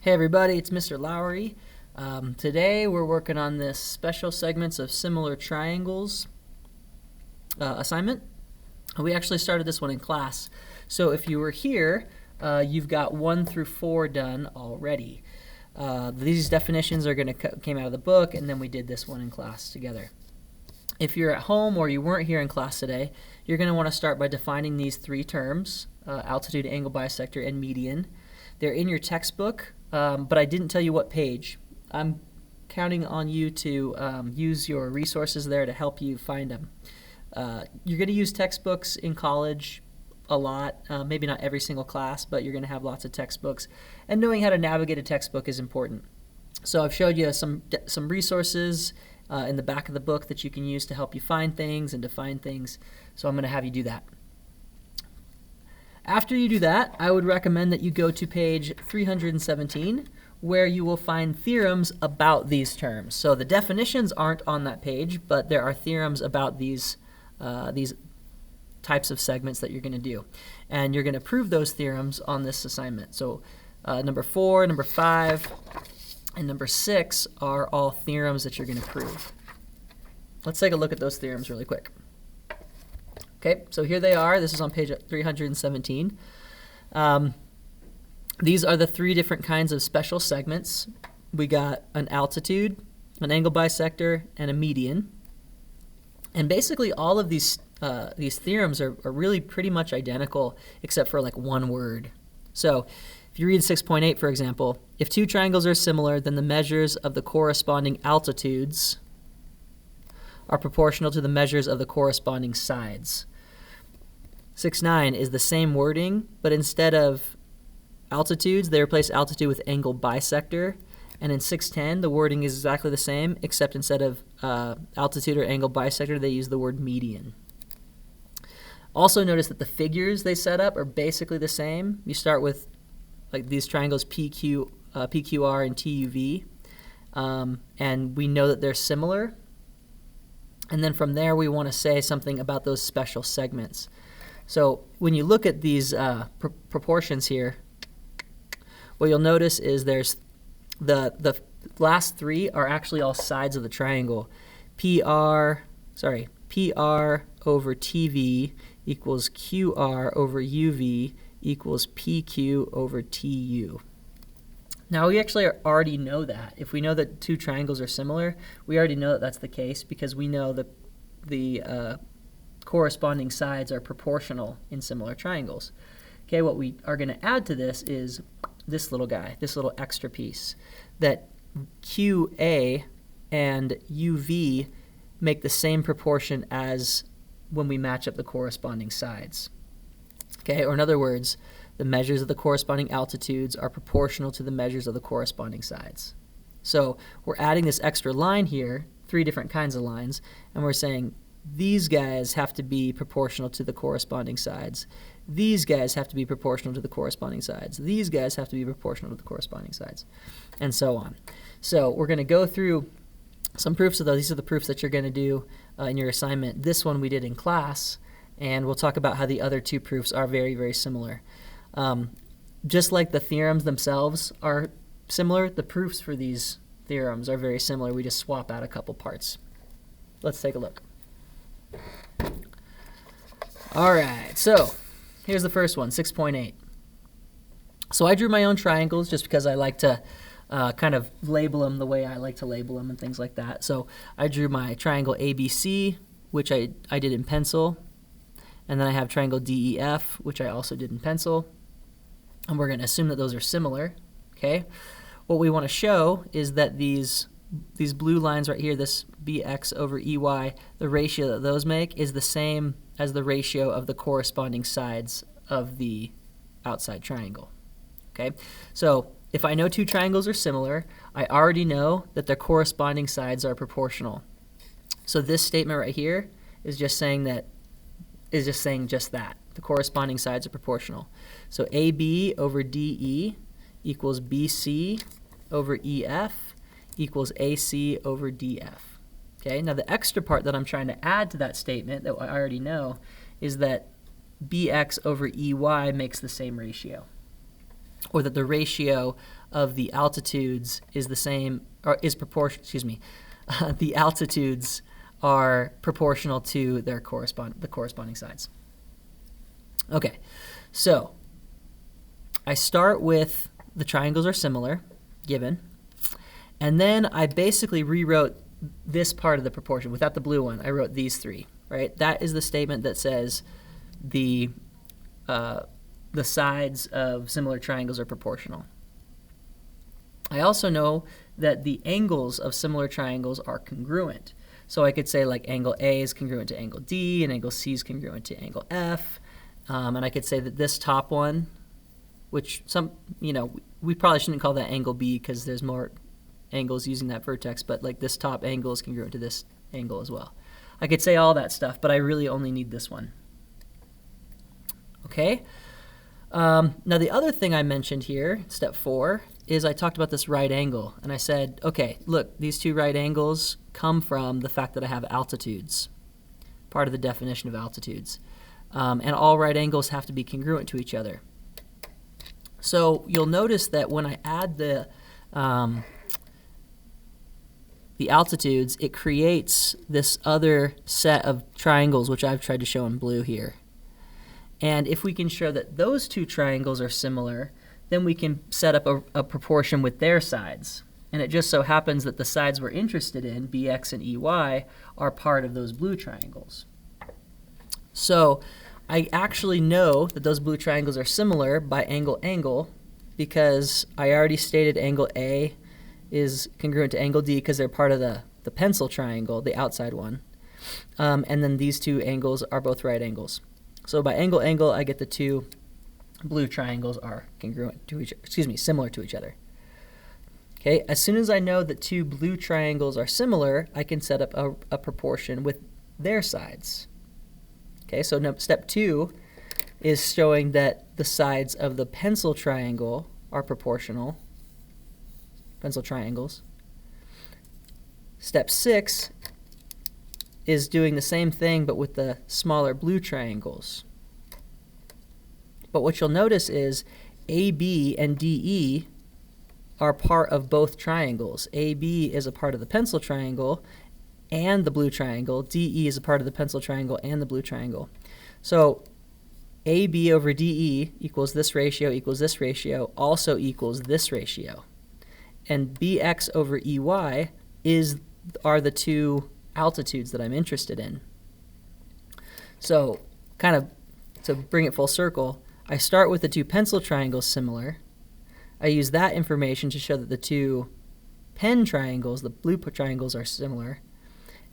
Hey everybody, it's Mr. Lowry. Today we're working on this special segments of similar triangles assignment. We actually started this one in class. So if you were here, you've got 1 through 4 done already. These definitions are going to came out of the book, and then we did this one in class together. If you're at home or you weren't here in class today, you're going to want to start by defining these 3 terms, altitude, angle bisector, and median. They're in your textbook, but I didn't tell you what page. I'm counting on you to use your resources there to help you find them. You're going to use textbooks in college a lot, maybe not every single class, but you're going to have lots of textbooks, and knowing how to navigate a textbook is important. So I've showed you some resources in the back of the book that you can use to help you find things and define things, so I'm going to have you do that. After you do that, I would recommend that you go to page 317, where you will find theorems about these terms. So the definitions aren't on that page, but there are theorems about these types of segments that you're going to do. And you're going to prove those theorems on this assignment. So number 4, number 5, and number 6 are all theorems that you're going to prove. Let's take a look at those theorems really quick. Okay, so here they are. This is on page 317. These are the 3 different kinds of special segments. We got an altitude, an angle bisector, and a median. And basically all of these theorems are really pretty much identical except for like one word. So if you read 6.8, for example, if 2 triangles are similar, then the measures of the corresponding altitudes are proportional to the measures of the corresponding sides. 6.9 is the same wording, but instead of altitudes, they replace altitude with angle bisector. And in 6.10, the wording is exactly the same, except instead of altitude or angle bisector, they use the word median. Also notice that the figures they set up are basically the same. You start with like these triangles PQR and TUV, and we know that they're similar. And then from there, we want to say something about those special segments. So when you look at these proportions here, what you'll notice is there's the last 3 are actually all sides of the triangle. PR over TV equals QR over UV equals PQ over TU. Now we actually already know that. If we know that 2 triangles are similar, we already know that that's the case because we know that the corresponding sides are proportional in similar triangles. Okay, what we are going to add to this is this little guy, this little extra piece, that QA and UV make the same proportion as when we match up the corresponding sides. Okay, or in other words, the measures of the corresponding altitudes are proportional to the measures of the corresponding sides. So we're adding this extra line here, 3 different kinds of lines, and we're saying these guys have to be proportional to the corresponding sides. These guys have to be proportional to the corresponding sides. These guys have to be proportional to the corresponding sides, and so on. So we're going to go through some proofs of those. These are the proofs that you're going to do in your assignment. This one we did in class, and we'll talk about how the other 2 proofs are very, very similar. Just like the theorems themselves are similar, the proofs for these theorems are very similar. We just swap out a couple parts. Let's take a look. All right, so here's the first one, 6.8. So I drew my own triangles just because I like to kind of label them the way I like to label them and things like that. So I drew my triangle ABC, which I did in pencil. And then I have triangle DEF, which I also did in pencil. And we're going to assume that those are similar. Okay. What we want to show is that these blue lines right here, this BX over EY, the ratio that those make is the same as the ratio of the corresponding sides of the outside triangle. Okay, so if I know 2 triangles are similar, I already know that their corresponding sides are proportional. So this statement right here is just saying that the corresponding sides are proportional. So AB over DE equals BC over EF equals AC over DF. Okay, now the extra part that I'm trying to add to that statement that I already know is that BX over EY makes the same ratio. or that the ratio of the altitudes is the same, or is proportional, the altitudes are proportional to their the corresponding sides. Okay, so I start with the triangles are similar, given, and then I basically rewrote this part of the proportion. Without the blue one, I wrote these three, right? That is the statement that says the sides of similar triangles are proportional. I also know that the angles of similar triangles are congruent. So I could say like angle A is congruent to angle D, and angle C is congruent to angle F. And I could say that this top one, which we probably shouldn't call that angle B because there's more angles using that vertex, but like this top angle is congruent to this angle as well. I could say all that stuff, but I really only need this one. Okay? Now the other thing I mentioned here, step 4, is I talked about this right angle, and I said, okay, look, these two right angles come from the fact that I have altitudes, part of the definition of altitudes. And all right angles have to be congruent to each other. So you'll notice that when I add the altitudes, it creates this other set of triangles, which I've tried to show in blue here. And if we can show that those two triangles are similar, then we can set up a proportion with their sides. And it just so happens that the sides we're interested in, BX and EY, are part of those blue triangles. So I actually know that those blue triangles are similar by angle, because I already stated angle A is congruent to angle D because they're part of the pencil triangle, the outside one. And then these two angles are both right angles. So by angle, I get the two blue triangles are congruent to similar to each other. Okay, as soon as I know that two blue triangles are similar, I can set up a proportion with their sides. Okay, so now step 2 is showing that the sides of the pencil triangle are proportional, pencil triangles. Step 6 is doing the same thing but with the smaller blue triangles. But what you'll notice is AB and DE are part of both triangles. AB is a part of the pencil triangle and the blue triangle. DE is a part of the pencil triangle and the blue triangle. So AB over DE equals this ratio also equals this ratio. And BX over EY are the two altitudes that I'm interested in. So kind of to bring it full circle, I start with the two pencil triangles similar. I use that information to show that the two pen triangles, the blue triangles, are similar.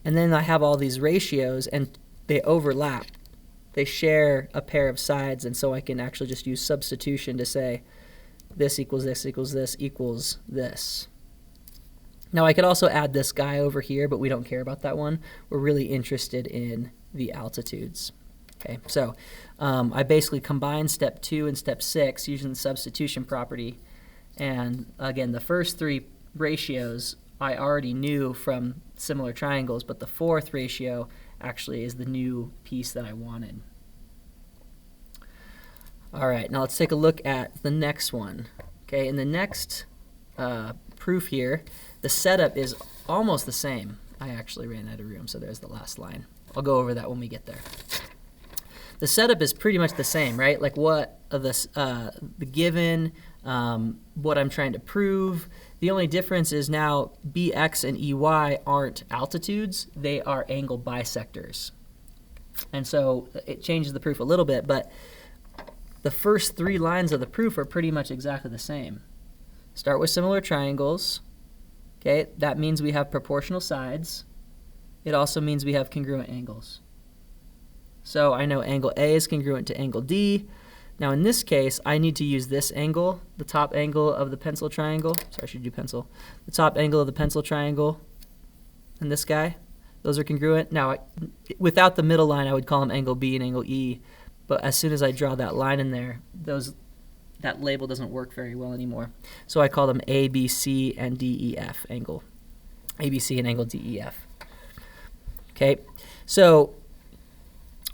And then I have all these ratios, and they overlap. They share a pair of sides, and so I can actually just use substitution to say this equals this equals this equals this. Now I could also add this guy over here, but we don't care about that one. We're really interested in the altitudes. Okay, so I basically combined step 2 and step 6 using the substitution property. And again, the first 3 ratios I already knew from similar triangles, but the 4th ratio actually is the new piece that I wanted. All right, now let's take a look at the next one. Okay, in the next proof here, the setup is almost the same. I actually ran out of room, so there's the last line. I'll go over that when we get there. The setup is pretty much the same, right? Like what the given, what I'm trying to prove. The only difference is now BX and EY aren't altitudes, they are angle bisectors. And so it changes the proof a little bit, but the first 3 lines of the proof are pretty much exactly the same. Start with similar triangles. Okay, that means we have proportional sides. It also means we have congruent angles. So I know angle A is congruent to angle D. Now in this case, I need to use this angle, the top angle of the pencil triangle. Sorry, I should do pencil. The top angle of the pencil triangle and this guy. Those are congruent. Now, without the middle line, I would call them angle B and angle E. But as soon as I draw that line in there, that label doesn't work very well anymore. So I call them A, B, C, and D, E, F angle. A, B, C, and angle D, E, F. Okay, so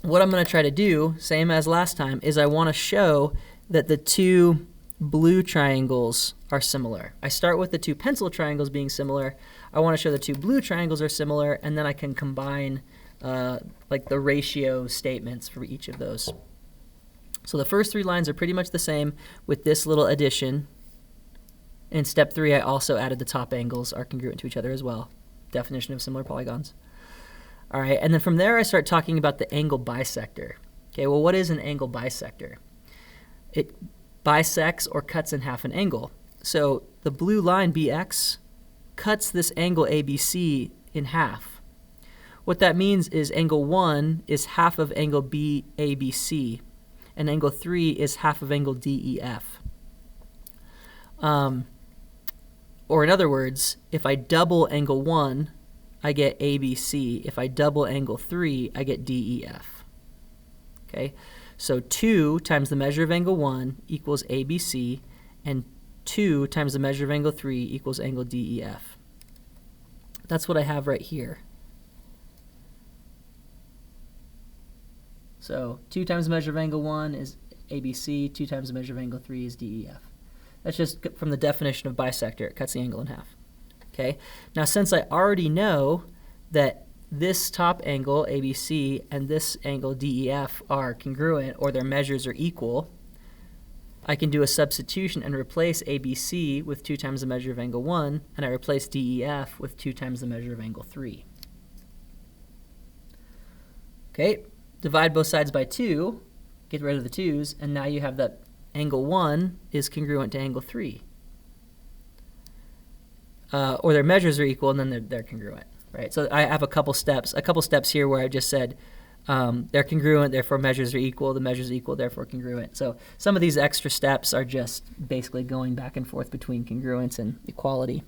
what I'm going to try to do, same as last time, is I want to show that the two blue triangles are similar. I start with the two pencil triangles being similar. I want to show the two blue triangles are similar, and then I can combine like the ratio statements for each of those. So the first three lines are pretty much the same with this little addition. In step 3, I also added the top angles are congruent to each other as well. Definition of similar polygons. All right, and then from there I start talking about the angle bisector. Okay, well, what is an angle bisector? It bisects or cuts in half an angle. So the blue line BX cuts this angle ABC in half. What that means is angle 1 is half of angle BABC, and angle 3 is half of angle DEF. Or in other words, if I double angle 1, I get ABC. If I double angle 3, I get DEF. Okay, so 2 times the measure of angle 1 equals ABC, and 2 times the measure of angle 3 equals angle DEF. That's what I have right here. So 2 times the measure of angle 1 is ABC, 2 times the measure of angle 3 is DEF. That's just from the definition of bisector. It cuts the angle in half. Okay. Now, since I already know that this top angle, ABC, and this angle, DEF, are congruent, or their measures are equal, I can do a substitution and replace ABC with 2 times the measure of angle 1, and I replace DEF with 2 times the measure of angle 3. Okay. Divide both sides by 2, get rid of the 2's, and now you have that angle 1 is congruent to angle 3. Or their measures are equal, and then they're congruent, right? So I have a couple steps here where I just said they're congruent, therefore measures are equal, the measures are equal, therefore congruent. So some of these extra steps are just basically going back and forth between congruence and equality.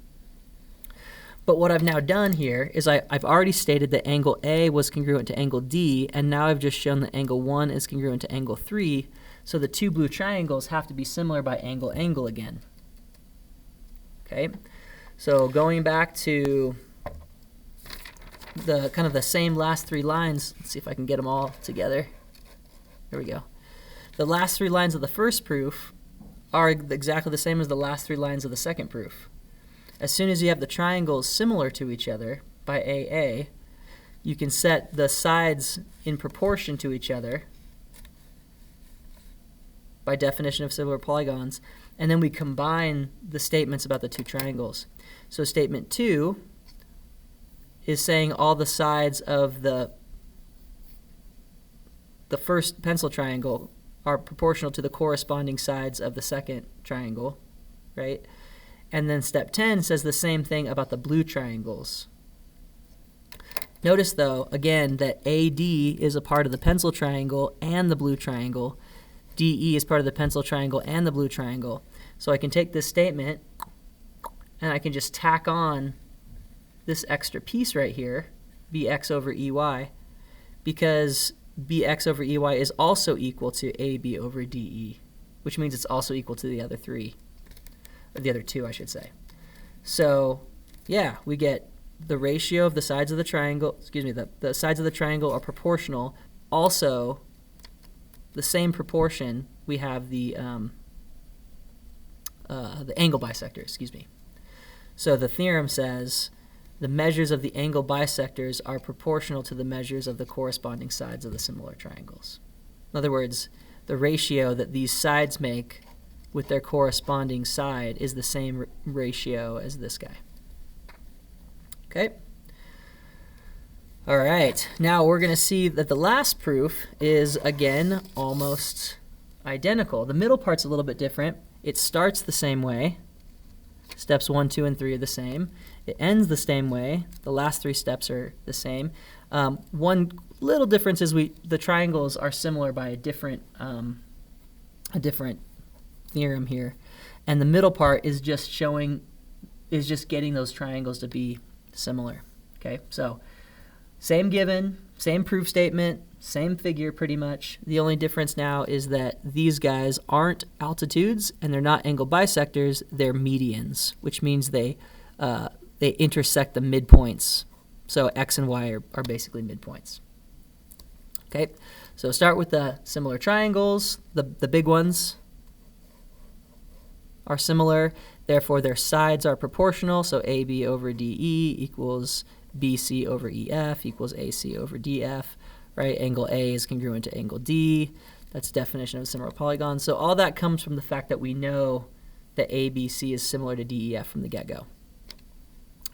But what I've now done here is I've already stated that angle A was congruent to angle D, and now I've just shown that angle 1 is congruent to angle 3, so the two blue triangles have to be similar by angle again. Okay, so going back to the kind of the same last 3 lines, let's see if I can get them all together. There we go. The last 3 lines of the first proof are exactly the same as the last 3 lines of the second proof. As soon as you have the triangles similar to each other by AA, you can set the sides in proportion to each other by definition of similar polygons, and then we combine the statements about the two triangles. So statement 2 is saying all the sides of the first pencil triangle are proportional to the corresponding sides of the second triangle, right? And then step 10 says the same thing about the blue triangles. Notice, though, again, that AD is a part of the pencil triangle and the blue triangle. DE is part of the pencil triangle and the blue triangle. So I can take this statement and I can just tack on this extra piece right here, BX over EY, because BX over EY is also equal to AB over DE, which means it's also equal to the other 3. Or the other 2, I should say. So, yeah, we get the ratio of the sides of the triangle, the sides of the triangle are proportional. Also, the same proportion, we have the angle bisector, So the theorem says the measures of the angle bisectors are proportional to the measures of the corresponding sides of the similar triangles. In other words, the ratio that these sides make with their corresponding side is the same ratio as this guy. Okay? All right, now we're going to see that the last proof is, again, almost identical. The middle part's a little bit different. It starts the same way. Steps 1, 2, and 3 are the same. It ends the same way. The last 3 steps are the same. One little difference is the triangles are similar by a different theorem here, and the middle part is just getting those triangles to be similar. Okay, so same given, same proof statement, same figure pretty much. The only difference now is that these guys aren't altitudes and they're not angle bisectors, they're medians, which means they intersect the midpoints. So X and Y are basically midpoints. Okay, so start with the similar triangles, the big ones. are similar, therefore their sides are proportional, so AB over DE equals BC over EF equals AC over DF, right? Angle A is congruent to angle D. That's definition of a similar polygon. So all that comes from the fact that we know that ABC is similar to DEF from the get-go.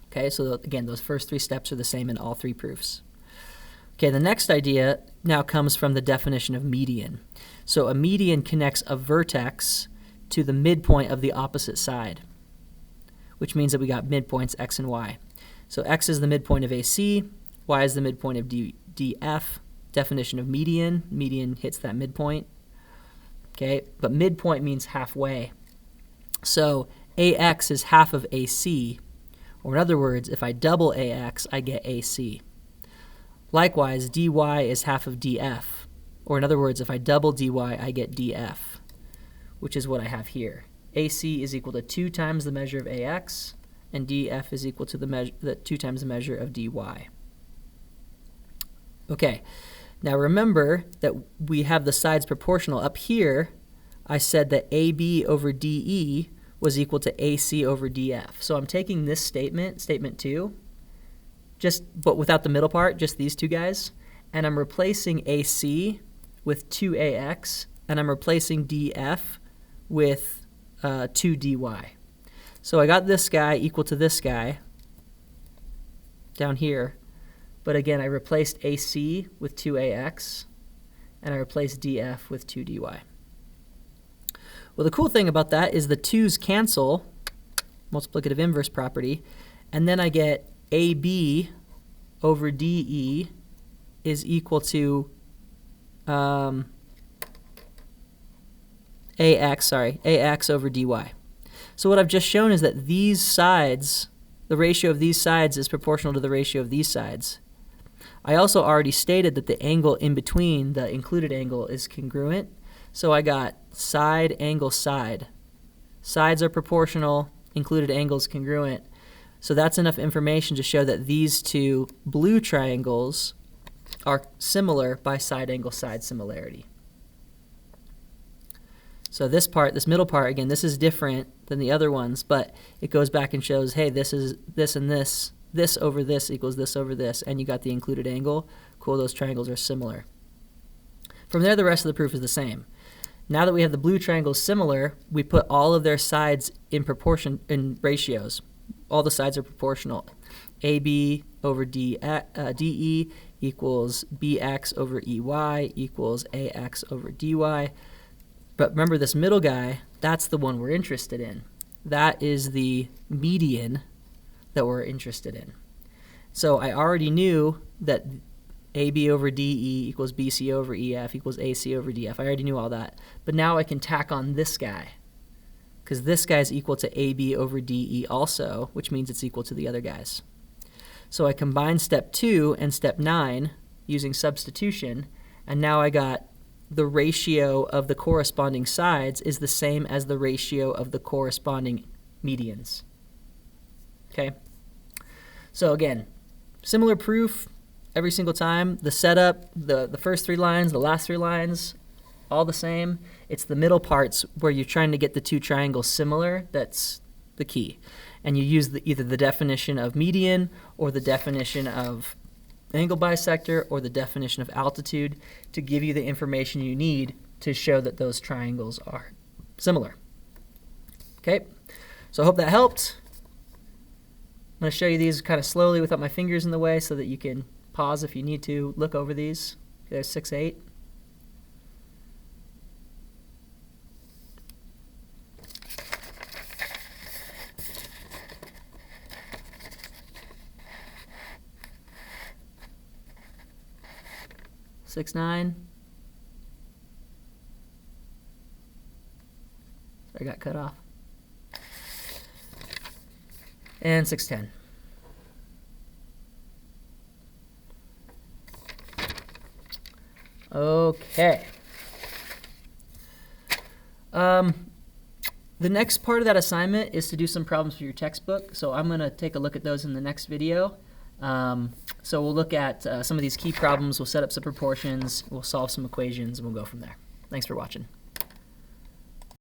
Okay, so again, those first three steps are the same in all three proofs. Okay, the next idea now comes from the definition of median. So a median connects a vertex to the midpoint of the opposite side, which means that we got midpoints x and y. So x is the midpoint of AC, y is the midpoint of DF. Definition of median, median hits that midpoint. Okay, but midpoint means halfway. So AX is half of AC, or in other words, if I double AX, I get AC. Likewise, DY is half of DF, or in other words, if I double DY, I get DF, which is what I have here. AC is equal to 2 times the measure of AX, and DF is equal to the 2 times the measure of DY. Okay, now remember that we have the sides proportional. Up here, I said that AB over DE was equal to AC over DF. So I'm taking this statement, statement 2, but without the middle part, just these two guys, and I'm replacing AC with 2AX, and I'm replacing DF with 2DY. So I got this guy equal to this guy down here, but again, I replaced AC with 2AX, and I replaced DF with 2DY. Well, the cool thing about that is the 2's cancel, multiplicative inverse property, and then I get AB over DE is equal to AX over DY. So what I've just shown is that these sides, the ratio of these sides is proportional to the ratio of these sides. I also already stated that the angle in between, the included angle, is congruent. So I got side, angle, side. Sides are proportional, included angle is congruent. So that's enough information to show that these two blue triangles are similar by side, angle, side similarity. So this part, this middle part, again, this is different than the other ones, but it goes back and shows, hey, this is this and this. This over this equals this over this, and you got the included angle. Cool, those triangles are similar. From there, the rest of the proof is the same. Now that we have the blue triangles similar, we put all of their sides in proportion, in ratios. All the sides are proportional. AB over DE equals BX over EY equals AX over DY. But remember, this middle guy, that's the one we're interested in. That is the median that we're interested in. So I already knew that AB over DE equals BC over EF equals AC over DF. I already knew all that. But now I can tack on this guy, because this guy is equal to AB over DE also, which means it's equal to the other guys. So I combine step 2 and step 9 using substitution, and now I got the ratio of the corresponding sides is the same as the ratio of the corresponding medians. Okay? So again, similar proof every single time. The setup, the first 3 lines, the last 3 lines, all the same. It's the middle parts where you're trying to get the 2 triangles similar that's the key. And you use either the definition of median or the definition of angle bisector or the definition of altitude to give you the information you need to show that those triangles are similar. Okay, so I hope that helped. I'm going to show you these kind of slowly without my fingers in the way so that you can pause if you need to look over these. There's 6, 8. Six, 9. So I got cut off. And 610. Okay. The next part of that assignment is to do some problems for your textbook. So I'm going to take a look at those in the next video. So we'll look at some of these key problems. We'll set up some proportions. We'll solve some equations, and we'll go from there. Thanks for watching.